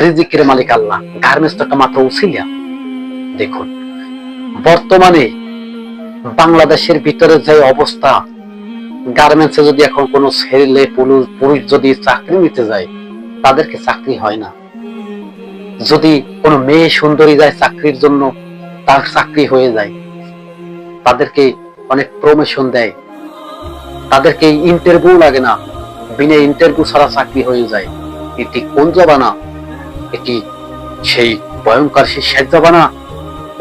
রিজিকের মালিক আল্লাহ, গার্মেন্টস তো একটা মাত্র উসিলা। দেখুন বর্তমানে বাংলাদেশের ভিতরে যে অবস্থা, গার্মেন্টসে যদি এখন কোনো ছেলে পুরুষ যদি চাকরি নিতে যায়, তাদেরকে চাকরি হয় না। যদি কোনো মেয়ে সুন্দরী যায় চাকরির জন্য, তার চাকরি হয়ে যায়। তাদেরকে অনেক প্রমোশন দেয়, তাদেরকে ইন্টারভিউ লাগে না, বিনা ইন্টারভিউ ছাড়া চাকরি হয়ে যায়। এটি কোন জামানা? এটি সেই ভয়ঙ্কর সেই শেষ জামানা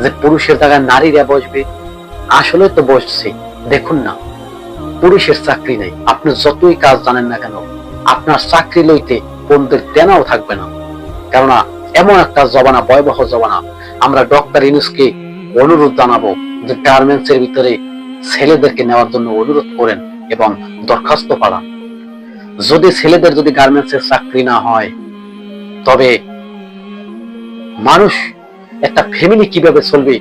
যে পুরুষের জায়গায় নারীরা বসবে? আসলে তো বসছে। দেখুন না, পুরুষের চাকরি নেই। আপনি যতই কাজ জানেন না কেন, আপনার চাকরি লইতে বন্ধুদের দেনাও থাকবে না। কেননা এমন একটা জমানা, ভয়াবহ জমানা। আমরা ডক্টর ইউনূসকে অনুরোধ জানাবো যে গার্মেন্টস এর ভিতরে ছেলেদেরকে নেওয়ার জন্য অনুরোধ করেন এবং দরখাস্ত পাঠান। যদি ছেলেদের যদি গার্মেন্টস এর চাকরি না হয়, তবে মানুষ, একটা ফ্যামিলি কিভাবে চলবে?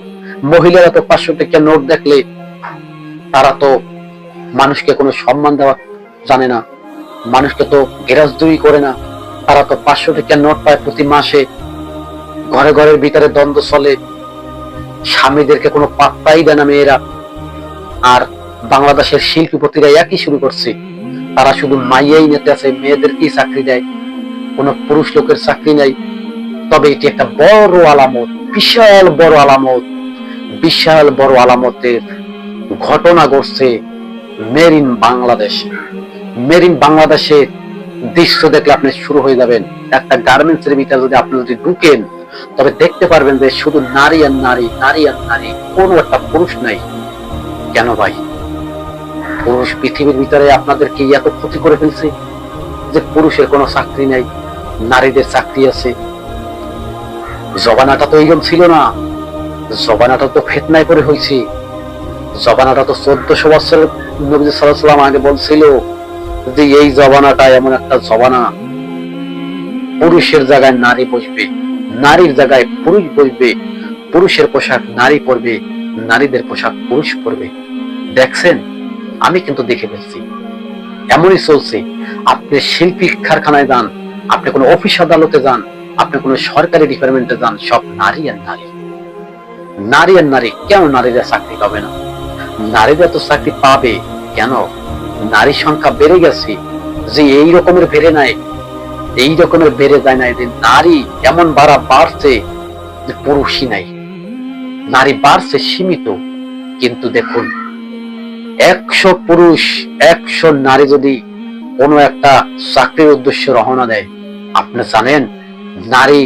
মহিলারা তো 500 টাকা নোট দেখলে তারা তো মানুষকে কোনো সম্মান দেওয়া জানে না, মানুষকে তো গেরাজদুরি করে না। তারা তো 500 টাকা নোট পায় প্রতি মাসে। ঘরে ঘরের ভিতরে দ্বন্দ্ব চলে, স্বামীদেরকে কোনো পাত্তাই দেয় না মেয়েরা। আর বাংলাদেশের শিল্পীপতিরা একই শুরু করছে, তারা শুধু মাইয়াই নিতে আছে, মেয়েদেরকেই চাকরি দেয়, কোনো পুরুষ লোকের চাকরি নাই। তবে এটি একটা বড় আলামত, বিশাল বড় আলামত, বিশাল বড় আলামতের ঘটনা ঘটছে মেরিন বাংলাদেশে। মেরিন বাংলাদেশে দৃশ্য দেখলে আপনি শুরু হয়ে যাবেন। একটা গার্মেন্টস এর ভিতরে যদি আপনি যদি ঢুকেন, তবে দেখতে পারবেন যে শুধু নারী আর নারী, নারী আর নারী, কোনো একটা পুরুষ নাই। কেন ভাই? পুরুষ পৃথিবীর ভিতরে আপনাদেরকে এত ক্ষতি করে ফেলছে যে পুরুষের কোনো চাকরি নাই, নারীদের চাকরি আছে। জবানাটা তো এইরকম ছিল না, জবানাটা তো ফিতনায় পড়ে হয়েছে। জবানাটা তো 1400 বছর নবী সাল্লাল্লাহু আলাইহি ওয়াসাল্লাম আগে বলছিল যে এই জবানাটা এমন একটা জবানা, পুরুষের জায়গায় নারী বসবে, নারীর জায়গায় পুরুষ বসবে, পুরুষের পোশাক নারী পরবে, নারীদের পোশাক পুরুষ পরবে। দেখছেন, আমি কিন্তু দেখে ফেলছি, এমনই চলছে। আপনি শিল্পী কারখানায় যান, আপনি কোনো অফিস আদালতে যান, আপনি কোনো সরকারি ডিপার্টমেন্টে যান, সব নারী আর নারী, নারী আর নারী। কেন নারীরা চাকরি পাবে না? নারীরা তো চাকরি পাবে। কেন? নারীর সংখ্যা বেড়ে গেছে, যে এই রকমের বেড়ে নাই, এই রকমের বেড়ে যায় না। যে নারী এমন বাড়ছে যে পুরুষই নাই, নারী বাড়ছে সীমিত। কিন্তু দেখুন, 100 পুরুষ 100 নারী যদি কোনো একটা চাকরির উদ্দেশ্যে রওনা দেয়, আপনি জানেন নারী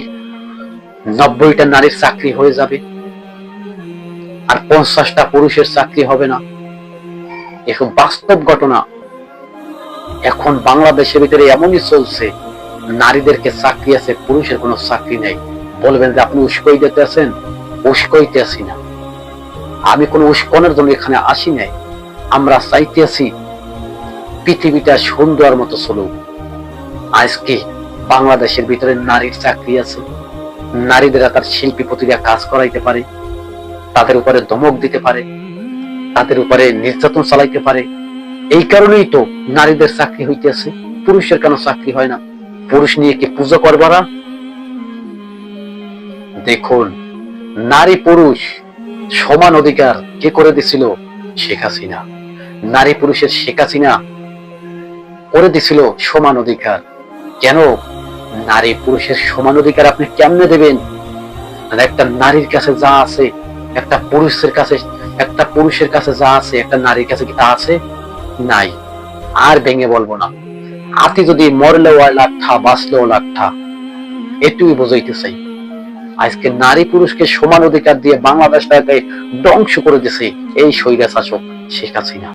90টা নারীর চাকরি হয়ে যাবে, আর 50টা পুরুষের চাকরি হবে না। এখন বাস্তব ঘটনা। এখন বাংলাদেশের ভিতরে এমনই চলছে, নারীদেরকে চাকরি আছে, পুরুষের কোনো চাকরি নেই। বলবেন যে আপনি উস্কই দিতে আছেন? উস্কইতে আসি না, আমি কোনো উস্কনের জন্য এখানে আসি নাই। আমরা চাইতে আছি পৃথিবীটা সুন্দর মতো চলুক। আজকে বাংলাদেশের ভিতরে নারীর চাকরি আছে, নারীদের তার শিল্পীপতিরা কাজ করাইতে পারে, তাদের উপরে ধমক দিতে পারে, তাদের উপরে নির্যাতন চালাইতে পারে। এই কারণেই তো নারীদের চাকরি হইতেছে, পুরুষের কেন চাকরি হয় না? পুরুষ নিয়ে কি পুজো করবারা? দেখুন, নারী পুরুষ সমান অধিকার কে করে দিছিল? শেখ হাসিনা। নারী পুরুষের শেখ হাসিনা করে দিছিল সমান অধিকার। কেন? নারী পুরুষের সমান অধিকার আপনি কেমনে দেবেন? একটা নারীর কাছে যা আছে, একটা পুরুষের কাছে যা আছে, একটা নারীর কাছে কি তা আছে? নাই। আর ভেঙে বলবো না, হাতি যদি মরলেও লাঠা, বাঁচলেও লাঠা। এটুকুই বোঝাইতে চাই। আজকে নারী পুরুষকে সমান অধিকার দিয়ে বাংলাদেশটাকে ধ্বংস করে দিছে এই স্বৈরাচার শেখ হাসিনা।